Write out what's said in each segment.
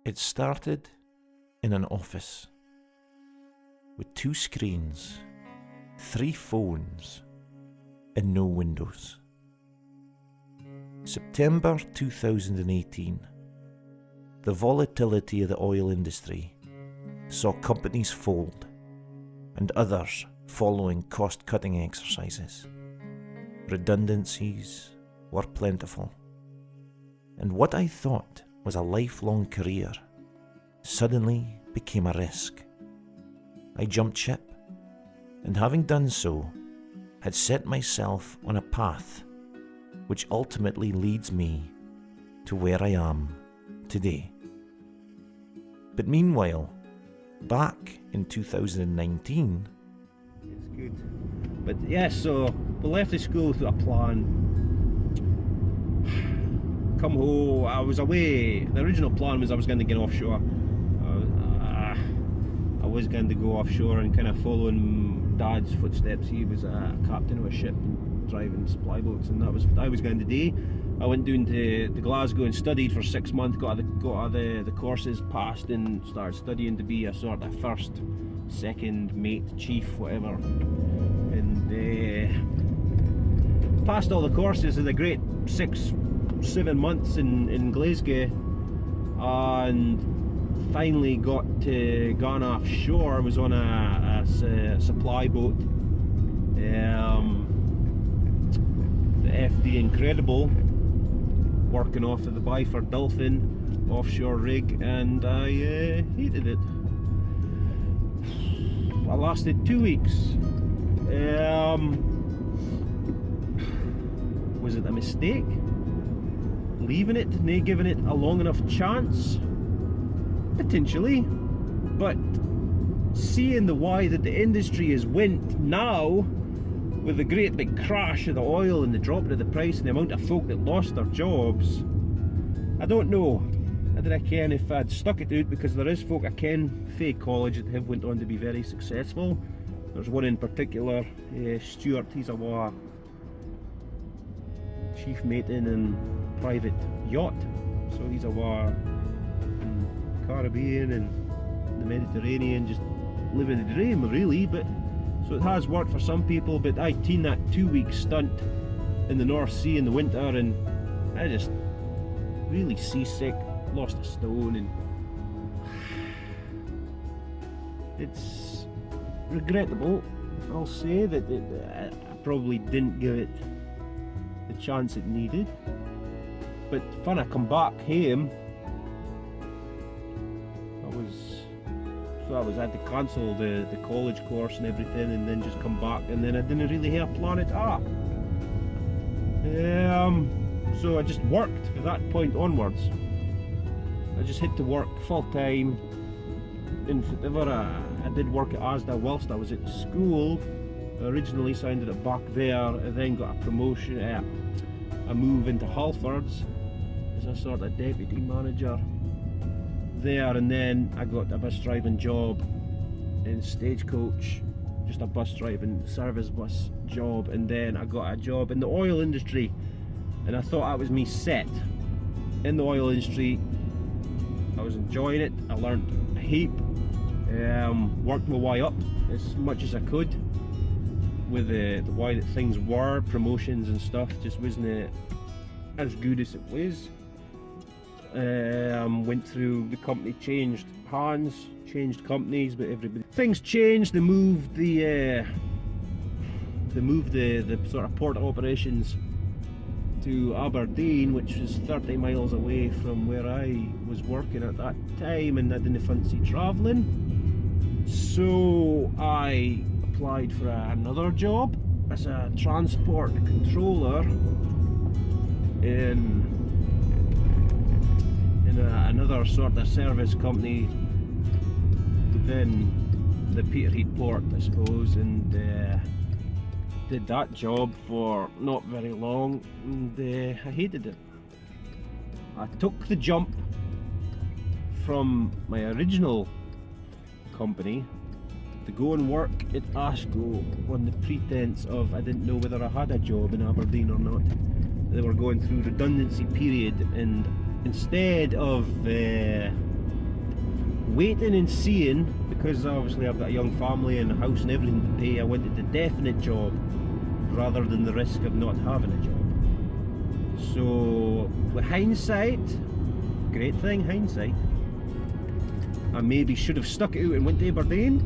It started in an office with 2 screens, 3 phones, and no windows. September 2018. The volatility of the oil industry saw companies fold and others following cost-cutting exercises. Redundancies were plentiful, and what I thought was a lifelong career suddenly became a risk. I jumped ship, and having done so, had set myself on a path which ultimately leads me to where I am today. But meanwhile, back in 2019... It's good. But yeah, so we left the school with a plan. Come home, I was away. The original plan was I was going to get offshore. I was going to go offshore and kind of follow in Dad's footsteps. He was a captain of a ship and driving supply boats, and that was what I was going to do. I went down to Glasgow and studied for 6 months, got the courses, passed, and started studying to be a sort of first, second mate, chief, whatever. And passed all the courses in a great 6-7 months in Glasgow, and finally got gone offshore. I was on a supply boat, the FD Incredible, working off of the Byford Dolphin offshore rig, and I hated it. I lasted 2 weeks. Was it a mistake? Leaving it, not giving it a long enough chance? Potentially, but seeing the way that the industry has went now, with the great big crash of the oil and the drop of the price and the amount of folk that lost their jobs, I don't know. I did I ken if I'd stuck it out, because there is folk I ken fae college that have went on to be very successful. There's one in particular, Stuart. He's a chief mate in private yacht, so he's a Caribbean and the Mediterranean, just living the dream really. But so it has worked for some people, but I seen that 2-week stunt in the North Sea in the winter, and I just really seasick, lost a stone, and it's regrettable. I'll say that I probably didn't give it the chance it needed, but when I come back home, I had to cancel the college course and everything, and then just come back, and then I didn't really have a plan at all. So I just worked from that point onwards. I just had to work full time. And whatever I did work at Asda whilst I was at school originally, so I ended up back there. I then got a promotion, a move into Halfords as a sort of deputy manager there, and then I got a bus driving job in Stagecoach, just a bus driving service bus job, and then I got a job in the oil industry, and I thought that was me set in the oil industry. I was enjoying it. I learnt a heap, worked my way up as much as I could with the way that things were. Promotions and stuff just wasn't as good as it was. Went through, the company changed hands, changed companies, but things changed. They moved the sort of port operations to Aberdeen, which was 30 miles away from where I was working at that time, and I didn't fancy travelling, so I applied for another job as a transport controller in another sort of service company within the Peterhead port, I suppose, and did that job for not very long, and I hated it. I took the jump from my original company to go and work at Ashco on the pretense of I didn't know whether I had a job in Aberdeen or not. They were going through redundancy period, and instead of waiting and seeing, because obviously I've got a young family and a house and everything to pay. I wanted the definite job rather than the risk of not having a job. So with hindsight, great thing, hindsight, I maybe should have stuck it out and went to Aberdeen,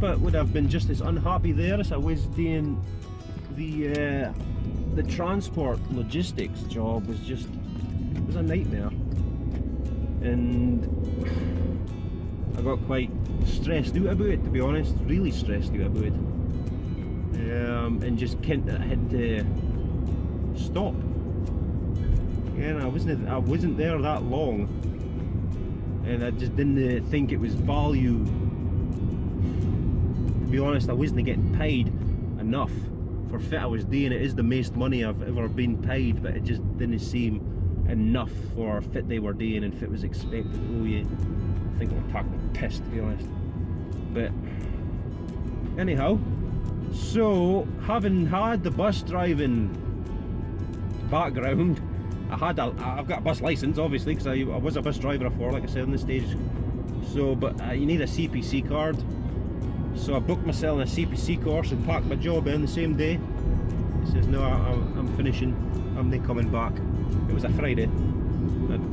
but would have been just as unhappy there as I was doing the transport logistics job. It was a nightmare, and I got quite stressed out about it, to be honest, really stressed out about it, and just I had to stop. Yeah, I wasn't there that long, and I just didn't think it was value. To be honest, I wasn't getting paid enough for fit I was doing. It is the most money I've ever been paid, but it just didn't seem enough for fit they were doing and fit was expected. Oh yeah, I think I'm talking piss, to be honest. But anyhow, so having had the bus driving background, I've got a bus license, obviously, because I was a bus driver before, like I said on the stage. So, but you need a CPC card. So I booked myself in a CPC course and packed my job in the same day. He says, no, I'm finishing, I'm not coming back. It was a Friday.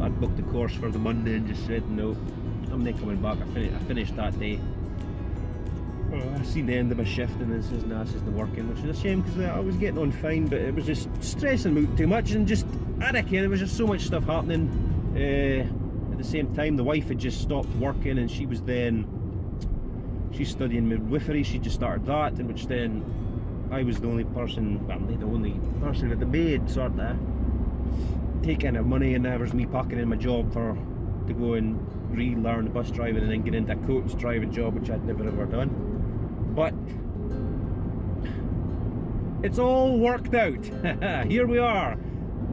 I'd booked the course for the Monday and just said, no, I'm not coming back. I finished that day. I seen the end of my shift and then says, nah, this isn't working, which is a shame because I was getting on fine, but it was just stressing me out too much, and just, I reckon there was just so much stuff happening. At the same time, the wife had just stopped working, and she's studying midwifery. She just started that, in which then I was the only person, well, not the only person, but the maid sort of taking her money, and there was me packing in my job to go and relearn the bus driving and then get into a coach driving job, which I'd never ever done. But it's all worked out. Here we are,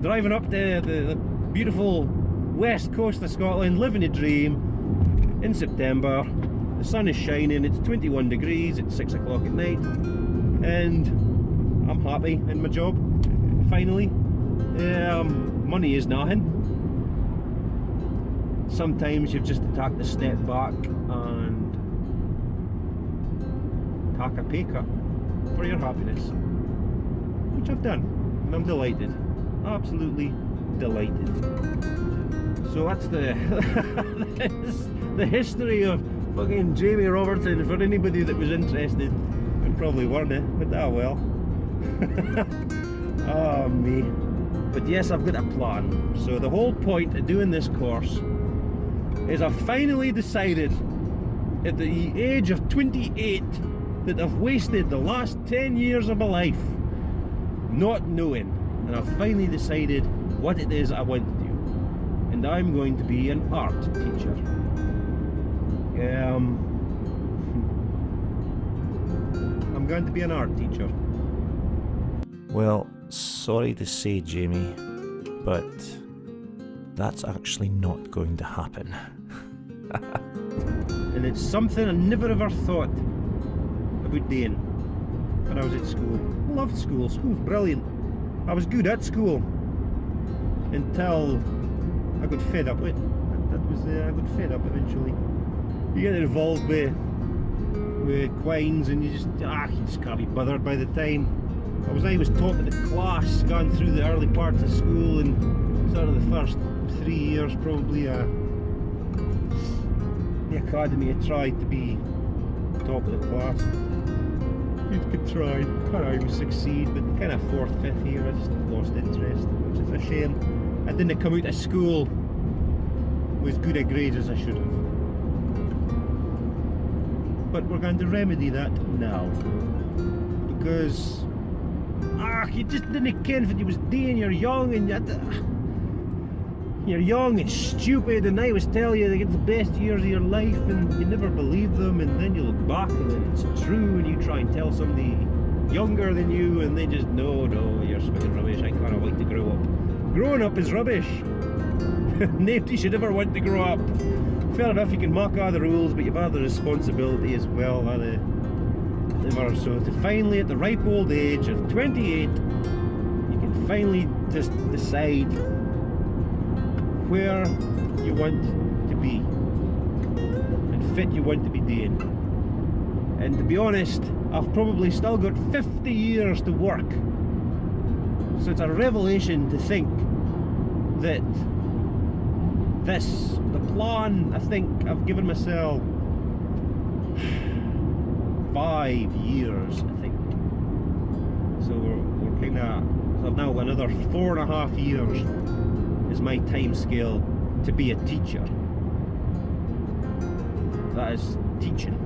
driving up to the beautiful west coast of Scotland, living a dream in September. The sun is shining, it's 21 degrees, it's 6 o'clock at night, and I'm happy in my job, finally. Money is nothing. Sometimes you've just to take the step back and take a pay cut for your happiness, which I've done, and I'm delighted, absolutely delighted. So that's the history of fucking Jamie Robertson, for anybody that was interested, and probably weren't it, but ah well. Oh me. But yes, I've got a plan. So the whole point of doing this course is I've finally decided at the age of 28 that I've wasted the last 10 years of my life not knowing, and I've finally decided what it is I want to do, and I'm going to be an art teacher. I'm going to be an art teacher. Well, sorry to say, Jamie, but that's actually not going to happen. And it's something I never ever thought about doing when I was at school. I loved school. School's brilliant. I was good at school until I got fed up with it. I got fed up eventually. You get involved with quines, and you just can't be bothered by the time. I was taught in the class, gone through the early parts of school, and sort of the first 3 years probably the academy. I tried to be top of the class. You could try, can't even succeed, but kind of 4th, 5th year I just lost interest, which is a shame. I didn't come out of school with as good a grades as I should have. But we're going to remedy that now, because you just didn't care what you was doing. You're young and you're young and stupid, and I was telling you they get the best years of your life, and you never believe them, and then you look back and it's true, and you try and tell somebody younger than you, and they just no, you're spitting rubbish. I can't wait to grow up. Growing up is rubbish. Nobody should ever want to grow up. Fair enough, you can mock all the rules, but you've had the responsibility as well. So to finally, at the ripe old age of 28, you can finally just decide where you want to be. and fit you want to be doing. And to be honest, I've probably still got 50 years to work. So it's a revelation to think that the plan, I think I've given myself 5 years, I think. So we're kind of, so I've now got another 4.5 years is my time scale to be a teacher. That is teaching.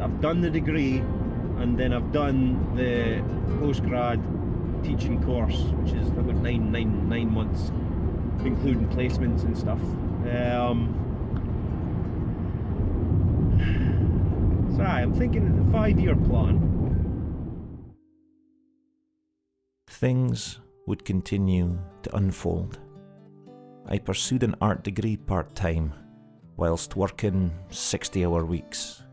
I've done the degree, and then I've done the postgrad teaching course, which is about nine months, including placements and stuff. So I'm thinking a 5-year plan. Things would continue to unfold. I pursued an art degree part-time whilst working 60-hour weeks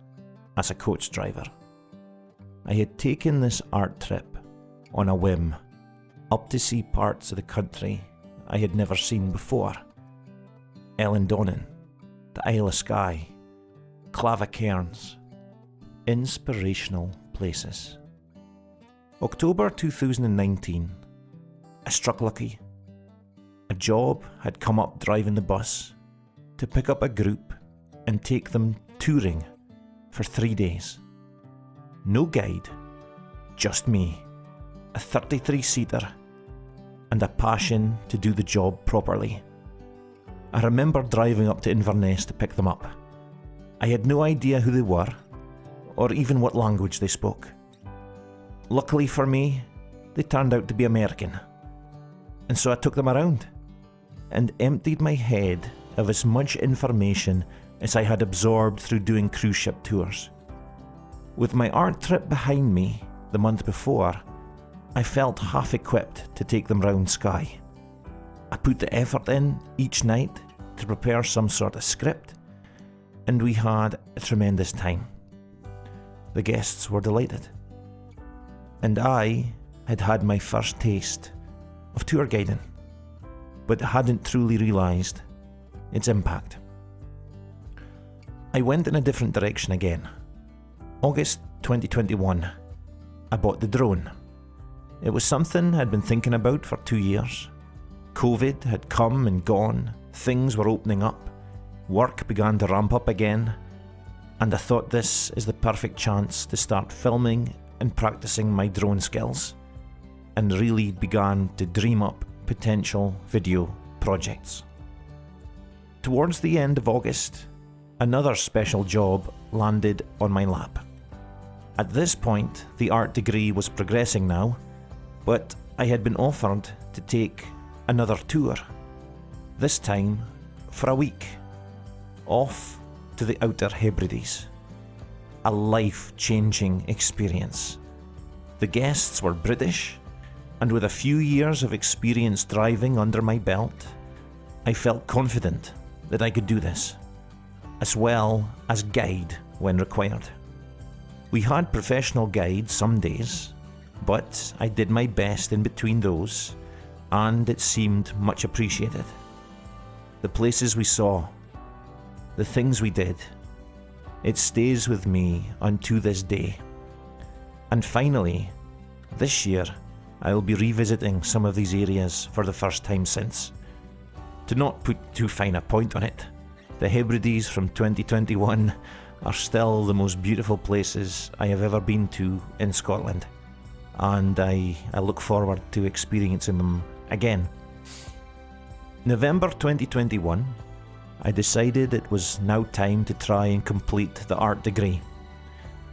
as a coach driver. I had taken this art trip on a whim up to see parts of the country I had never seen before. Ellendonan, the Isle of Skye, Clavacairns, inspirational places. October 2019, I struck lucky. A job had come up driving the bus to pick up a group and take them touring for 3 days. No guide, just me, a 33-seater, and a passion to do the job properly. I remember driving up to Inverness to pick them up. I had no idea who they were, or even what language they spoke. Luckily for me, they turned out to be American. And so I took them around, and emptied my head of as much information as I had absorbed through doing cruise ship tours. With my art trip behind me the month before, I felt half equipped to take them round Skye. I put the effort in each night to prepare some sort of script, and we had a tremendous time. The guests were delighted, and I had had my first taste of tour guiding, but hadn't truly realised its impact. I went in a different direction again. August 2021, I bought the drone. It was something I'd been thinking about for 2 years. COVID had come and gone, things were opening up, work began to ramp up again, and I thought this is the perfect chance to start filming and practicing my drone skills, and really began to dream up potential video projects. Towards the end of August, another special job landed on my lap. At this point, the art degree was progressing now, but I had been offered to take another tour, this time for a week, off to the Outer Hebrides. A life-changing experience. The guests were British, and with a few years of experience driving under my belt, I felt confident that I could do this, as well as guide when required. We had professional guides some days, but I did my best in between those, and it seemed much appreciated. The places we saw, the things we did, it stays with me unto this day. And finally, this year, I'll be revisiting some of these areas for the first time since. To not put too fine a point on it, the Hebrides from 2021 are still the most beautiful places I have ever been to in Scotland, and I look forward to experiencing them again. November 2021, I decided it was now time to try and complete the art degree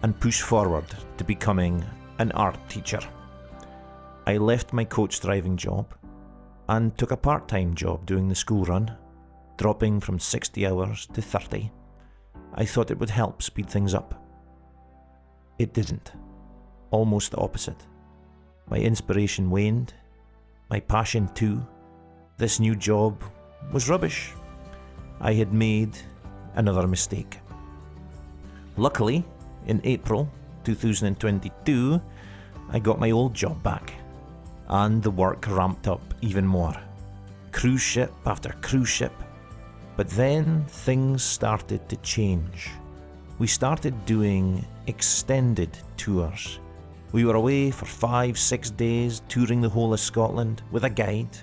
and push forward to becoming an art teacher. I left my coach driving job and took a part-time job doing the school run, dropping from 60 hours to 30. I thought it would help speed things up. It didn't. Almost the opposite. My inspiration waned, my passion too. This new job was rubbish. I had made another mistake. Luckily, in April 2022, I got my old job back, and the work ramped up even more. Cruise ship after cruise ship, But then things started to change. We started doing extended tours. We were away for 5-6 days, touring the whole of Scotland with a guide.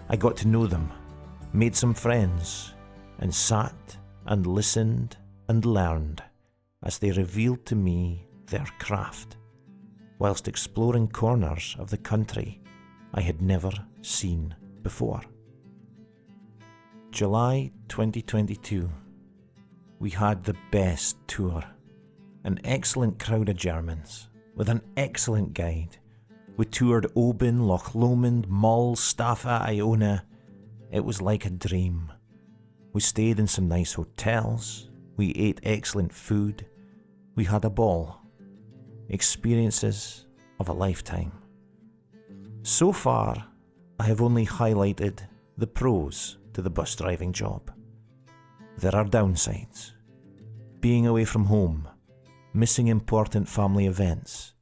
I got to know them, made some friends, and sat and listened and learned as they revealed to me their craft, whilst exploring corners of the country I had never seen before. July 2022. We had the best tour. An excellent crowd of Germans, with an excellent guide. We toured Oban, Loch Lomond, Mull, Staffa, Iona. It was like a dream. We stayed in some nice hotels. We ate excellent food. We had a ball. Experiences of a lifetime. So far, I have only highlighted the pros to the bus driving job. There are downsides. Being away from home, missing important family events,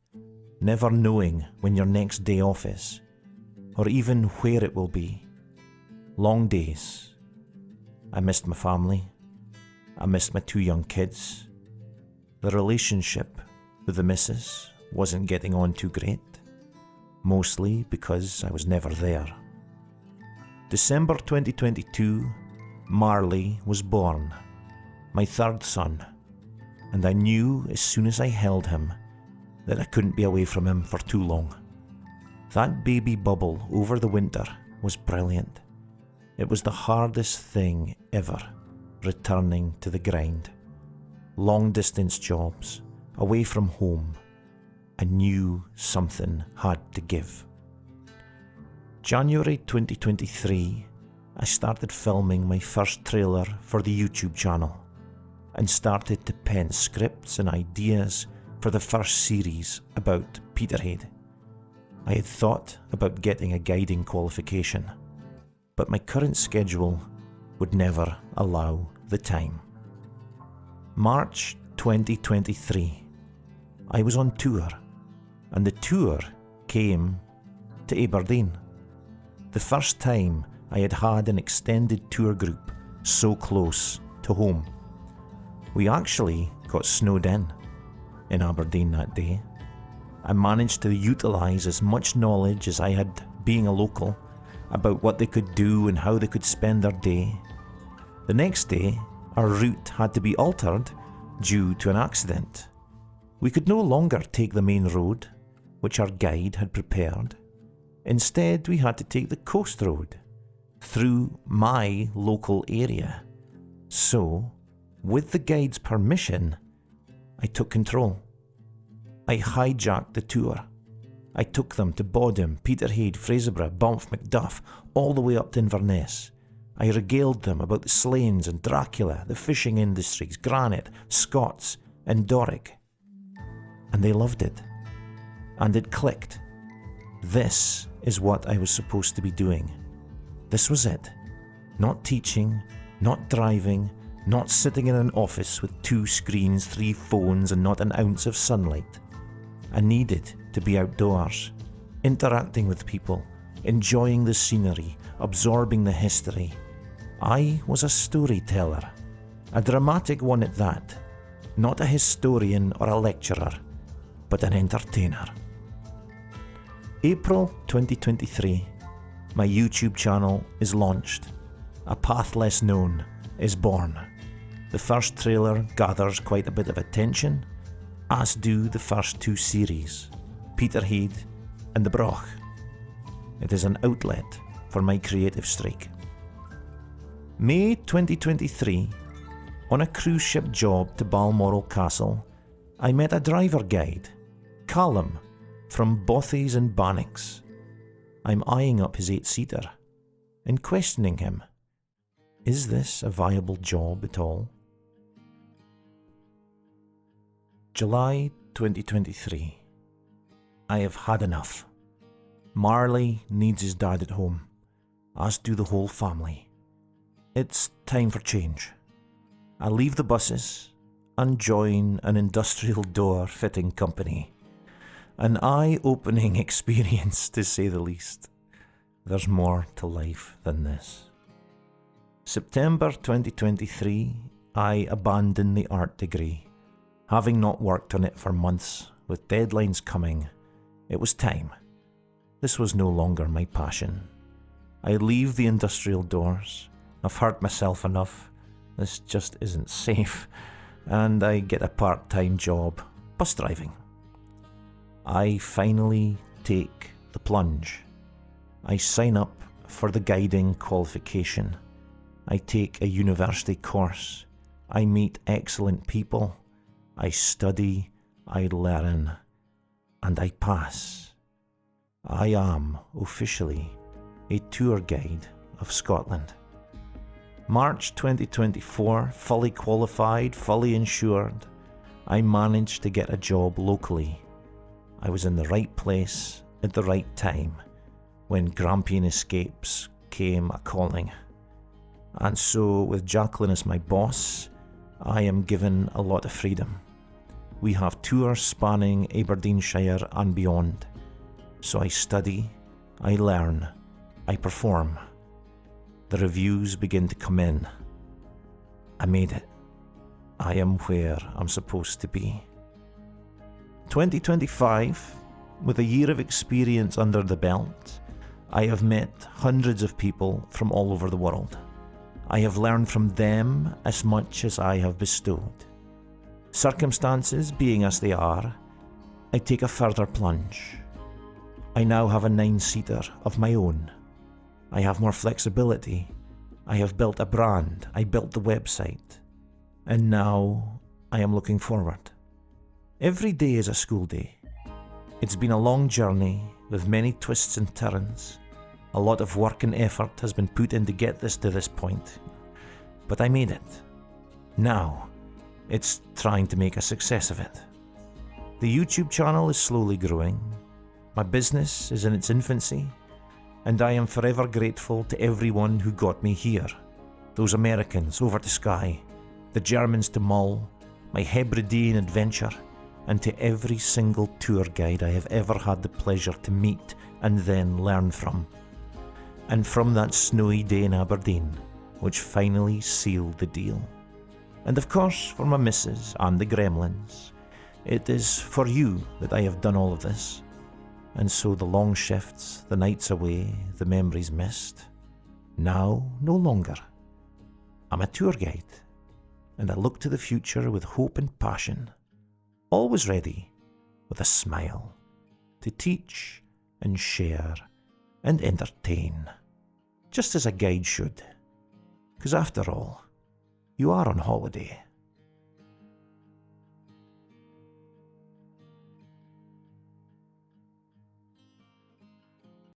never knowing when your next day off is, or even where it will be. Long days. I missed my family. I missed my 2 young kids. The relationship with the missus wasn't getting on too great, mostly because I was never there. December 2022, Marley was born, my 3rd son, and I knew as soon as I held him that I couldn't be away from him for too long. That baby bubble over the winter was brilliant. It was the hardest thing ever, returning to the grind. Long distance jobs, away from home. I knew something had to give. January 2023, I started filming my first trailer for the YouTube channel and started to pen scripts and ideas for the first series about Peterhead. I had thought about getting a guiding qualification, but my current schedule would never allow the time. March 2023, I was on tour, and the tour came to Aberdeen. The first time I had had an extended tour group so close to home. We actually got snowed in Aberdeen that day. I managed to utilise as much knowledge as I had being a local about what they could do and how they could spend their day. The next day, our route had to be altered due to an accident. We could no longer take the main road, which our guide had prepared. Instead, we had to take the coast road through my local area. So, with the guide's permission, I took control. I hijacked the tour. I took them to Bodham, Peterhead, Fraserburgh, Banff, Macduff, all the way up to Inverness. I regaled them about the Slains and Dracula, the fishing industries, Granite, Scots, and Doric. And they loved it. And it clicked. This is what I was supposed to be doing. This was it. Not teaching, not driving, not sitting in an office with 2 screens, 3 phones, and not an ounce of sunlight. I needed to be outdoors, interacting with people, enjoying the scenery, absorbing the history. I was a storyteller, a dramatic one at that, not a historian or a lecturer, but an entertainer. April 2023, my YouTube channel is launched. A Path Less Known is born. The first trailer gathers quite a bit of attention, as do the first 2 series, Peterhead and the Broch. It is an outlet for my creative streak. May 2023, on a cruise ship job to Balmoral Castle, I met a driver guide, Callum, from Bothies and Bannocks. I'm eyeing up his 8-seater and questioning him. Is this a viable job at all? July 2023. I have had enough. Marley needs his dad at home, as do the whole family. It's time for change. I leave the buses and join an industrial door fitting company. An eye-opening experience, to say the least. There's more to life than this. September 2023, I abandoned the art degree. Having not worked on it for months, with deadlines coming, it was time. This was no longer my passion. I leave the industrial doors. I've hurt myself enough. This just isn't safe. And I get a part-time job, bus driving. I finally take the plunge. I sign up for the guiding qualification. I take a university course. I meet excellent people. I study, I learn, and I pass. I am officially a tour guide of Scotland. March 2024, fully qualified, fully insured, I managed to get a job locally. I was in the right place at the right time when Grampian Escapes came a-calling. And so, with Jacqueline as my boss, I am given a lot of freedom. We have tours spanning Aberdeenshire and beyond. So I study, I learn, I perform. The reviews begin to come in. I made it. I am where I'm supposed to be. 2025, with a year of experience under the belt, I have met hundreds of people from all over the world. I have learned from them as much as I have bestowed. Circumstances being as they are, I take a further plunge. I now have a 9-seater of my own. I have more flexibility. I have built a brand. I built the website. And now I am looking forward. Every day is a school day. It's been a long journey with many twists and turns. A lot of work and effort has been put in to get this to this point. But I made it. Now, it's trying to make a success of it. The YouTube channel is slowly growing. My business is in its infancy. And I am forever grateful to everyone who got me here. Those Americans over to Skye, the Germans to Mull, my Hebridean adventure, and to every single tour guide I have ever had the pleasure to meet and then learn from. And from that snowy day in Aberdeen, which finally sealed the deal. And of course, for my missus and the gremlins, it is for you that I have done all of this. And so the long shifts, the nights away, the memories missed, now no longer. I'm a tour guide, and I look to the future with hope and passion, always ready with a smile to teach and share and entertain, just as a guide should. 'Cause after all, you are on holiday.